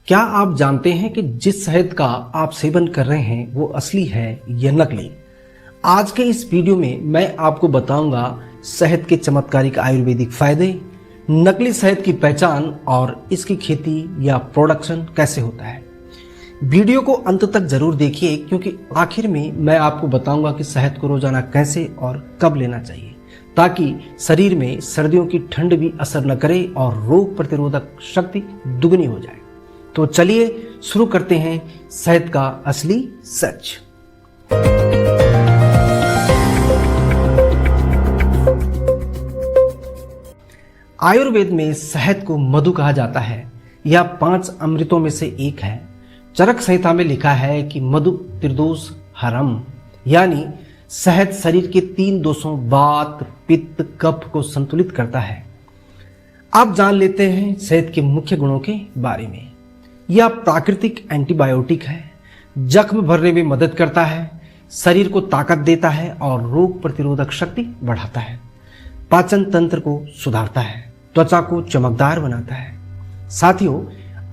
क्या आप जानते हैं कि जिस शहद का आप सेवन कर रहे हैं वो असली है या नकली? आज के इस वीडियो में मैं आपको बताऊंगा शहद के चमत्कारिक आयुर्वेदिक फायदे, नकली शहद की पहचान और इसकी खेती या प्रोडक्शन कैसे होता है। वीडियो को अंत तक जरूर देखिए क्योंकि आखिर में मैं आपको बताऊंगा कि शहद को रोजाना कैसे और कब लेना चाहिए ताकि शरीर में सर्दियों की ठंड भी असर न करे और रोग प्रतिरोधक शक्ति दुगनी हो जाए। तो चलिए शुरू करते हैं शहद का असली सच। आयुर्वेद में शहद को मधु कहा जाता है। यह 5 अमृतों में से एक है। चरक संहिता में लिखा है कि मधु त्रिदोष हरम, यानी शहद शरीर के 3 दोषों वात, पित्त, कफ को संतुलित करता है। आप जान लेते हैं शहद के मुख्य गुणों के बारे में। यह प्राकृतिक एंटीबायोटिक है, जख्म भरने में मदद करता है, शरीर को ताकत देता है और रोग प्रतिरोधक शक्ति बढ़ाता है, पाचन तंत्र को सुधारता है, त्वचा को चमकदार बनाता है। साथियों,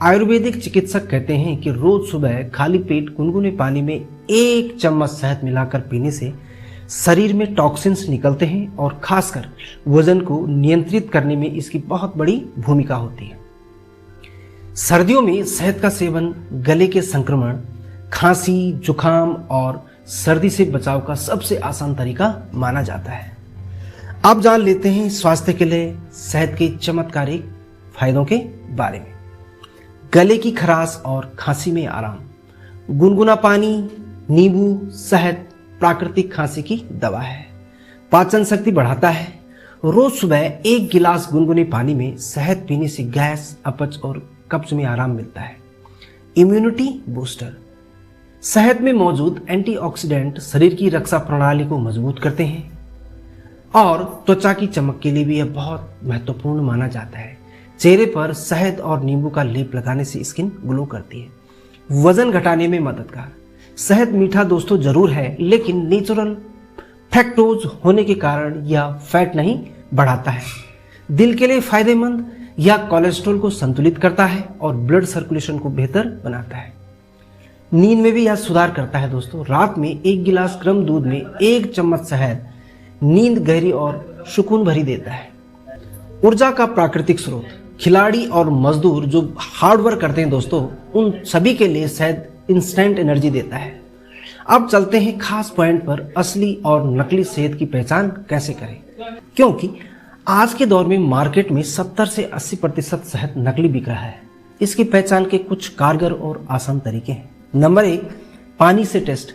आयुर्वेदिक चिकित्सक कहते हैं कि रोज सुबह खाली पेट गुनगुने पानी में 1 चम्मच शहद मिलाकर पीने से शरीर में टॉक्सिन्स निकलते हैं और खासकर वजन को नियंत्रित करने में इसकी बहुत बड़ी भूमिका होती है। सर्दियों में शहद का सेवन गले के संक्रमण, खांसी, जुकाम और सर्दी से बचाव का सबसे आसान तरीका माना जाता है। अब जान लेते हैं स्वास्थ्य के लिए शहद के चमत्कारिक फायदों के बारे में। गले की खराश और खांसी में आराम। गुनगुना पानी, नींबू, शहद प्राकृतिक खांसी की दवा है। पाचन शक्ति बढ़ाता है। रोज सुबह 1 गिलास गुनगुने पानी में शहद पीने से गैस, अपच और कब्ज में आराम मिलता है। Immunity booster. शहद में मौजूद एंटीऑक्सीडेंट शरीर की रक्षा प्रणाली को मजबूत करते हैं और त्वचा की चमक के लिए भी यह बहुत महत्वपूर्ण माना जाता है। चेहरे पर शहद और नींबू का लेप लगाने से स्किन ग्लो करती है। वजन घटाने में मददगार। शहद मीठा दोस्तों जरूर है, लेकिन नेचुरल फ्रैक्टोज होने के कारण यह फैट नहीं बढ़ाता है। दिल के लिए फायदेमंद। यह कोलेस्ट्रॉल को संतुलित करता है और ब्लड सर्कुलेशन को बेहतर बनाता है। नींद में भी यह सुधार करता है दोस्तों। रात में 1 गिलास गर्म दूध में 1 चम्मच शहद नींद गहरी और सुकून भरी देता है। ऊर्जा का प्राकृतिक स्रोत। खिलाड़ी और मजदूर जो हार्ड वर्क करते हैं दोस्तों, उन सभी के लिए शहद इंस्टेंट एनर्जी देता है। अब चलते हैं खास पॉइंट पर, असली और नकली शहद की पहचान कैसे करें, क्योंकि आज के दौर में मार्केट में 70 से 80% शहद नकली बिक रहा है। इसकी पहचान के कुछ कारगर और आसान तरीके हैं। नंबर 1, पानी से टेस्ट।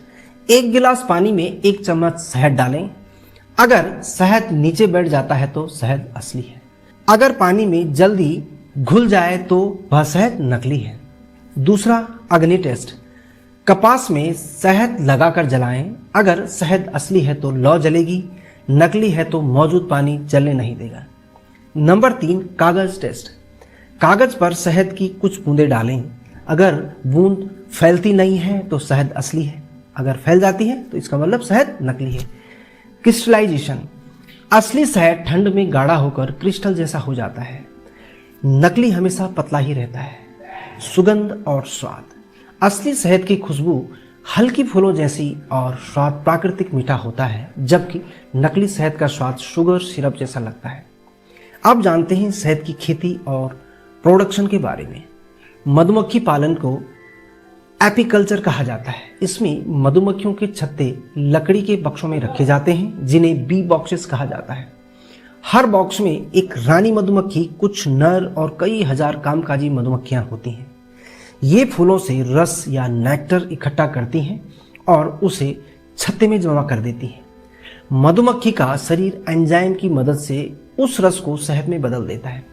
1 गिलास पानी में 1 चम्मच शहद डालें। अगर शहद नीचे बैठ जाता है तो शहद असली है। अगर पानी में जल्दी घुल जाए तो वह शहद नकली है। दूसरा, अग्नि टेस्ट। कपास में शहद लगाकर जलाएं। अगर शहद असली है तो लौ जलेगी, नकली है तो मौजूद पानी जलने नहीं देगा। नंबर 3, कागज टेस्ट। कागज पर शहद की कुछ बूंदें डालें। अगर बूंद फैलती नहीं है तो शहद असली है, अगर फैल जाती है तो इसका मतलब शहद नकली है। क्रिस्टलाइजेशन। असली शहद ठंड में गाढ़ा होकर क्रिस्टल जैसा हो जाता है, नकली हमेशा पतला ही रहता है। सुगंध और स्वाद। असली शहद की खुशबू हल्की फूलों जैसी और स्वाद प्राकृतिक मीठा होता है, जबकि नकली शहद का स्वाद शुगर सिरप जैसा लगता है। अब जानते हैं शहद की खेती और प्रोडक्शन के बारे में। मधुमक्खी पालन को एपीकल्चर कहा जाता है। इसमें मधुमक्खियों के छत्ते लकड़ी के बक्सों में रखे जाते हैं, जिन्हें बी बॉक्सेस कहा जाता है। हर बॉक्स में एक रानी मधुमक्खी, कुछ नर और कई हजार कामकाजी मधुमक्खियां होती हैं। ये फूलों से रस या नेक्टर इकट्ठा करती हैं और उसे छत्ते में जमा कर देती हैं। मधुमक्खी का शरीर एंजाइम की मदद से उस रस को शहद में बदल देता है।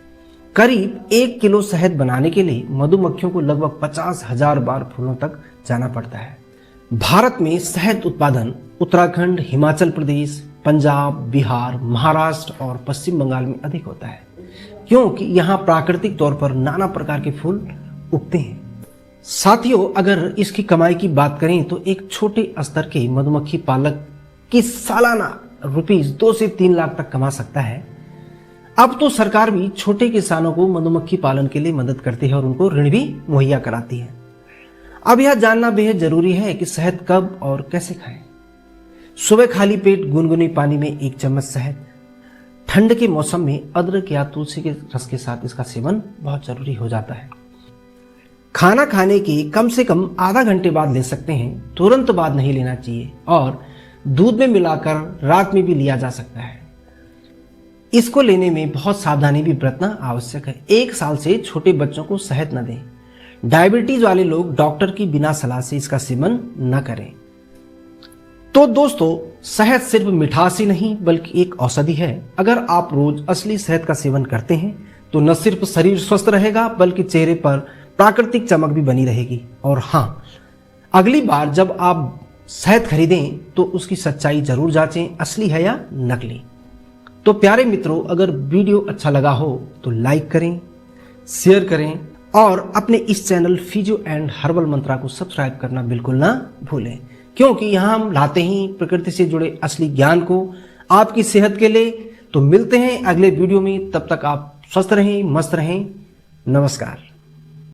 करीब 1 किलो शहद बनाने के लिए मधुमक्खियों को लगभग 50,000 बार फूलों तक जाना पड़ता है। भारत में शहद उत्पादन उत्तराखंड, हिमाचल प्रदेश, पंजाब, बिहार, महाराष्ट्र और पश्चिम बंगाल में अधिक होता है, क्योंकि यहाँ प्राकृतिक तौर पर नाना प्रकार के फूल उगते हैं। साथियों, अगर इसकी कमाई की बात करें तो एक छोटे स्तर के मधुमक्खी पालक की सालाना ₹2 से 3 लाख तक कमा सकता है। अब तो सरकार भी छोटे किसानों को मधुमक्खी पालन के लिए मदद करती है और उनको ऋण भी मुहैया कराती है। अब यह जानना बेहद जरूरी है कि शहद कब और कैसे खाएं। सुबह खाली पेट गुनगुने पानी में 1 चम्मच शहद, ठंड के मौसम में अदरक या तुलसी के रस के साथ इसका सेवन बहुत जरूरी हो जाता है। खाना खाने के कम से कम आधा घंटे बाद ले सकते हैं, तुरंत बाद नहीं लेना चाहिए और दूध में मिलाकर रात में भी लिया जा सकता है। इसको लेने में बहुत सावधानी भी बरतना आवश्यक है। 1 साल से छोटे बच्चों को शहद न दें। डायबिटीज वाले लोग डॉक्टर की बिना सलाह से इसका सेवन न करें। तो दोस्तों, शहद सिर्फ मिठास ही नहीं बल्कि एक औषधि है। अगर आप रोज असली शहद का सेवन करते हैं तो न सिर्फ शरीर स्वस्थ रहेगा बल्कि चेहरे पर प्राकृतिक चमक भी बनी रहेगी। और हाँ, अगली बार जब आप शहद खरीदें तो उसकी सच्चाई जरूर जांचें, असली है या नकली। तो प्यारे मित्रों, अगर वीडियो अच्छा लगा हो तो लाइक करें, शेयर करें और अपने इस चैनल फिजियो एंड हर्बल मंत्रा को सब्सक्राइब करना बिल्कुल ना भूलें, क्योंकि यहाँ हम लाते हैं प्रकृति से जुड़े असली ज्ञान को आपकी सेहत के लिए। तो मिलते हैं अगले वीडियो में, तब तक आप स्वस्थ रहें, मस्त रहें। नमस्कार।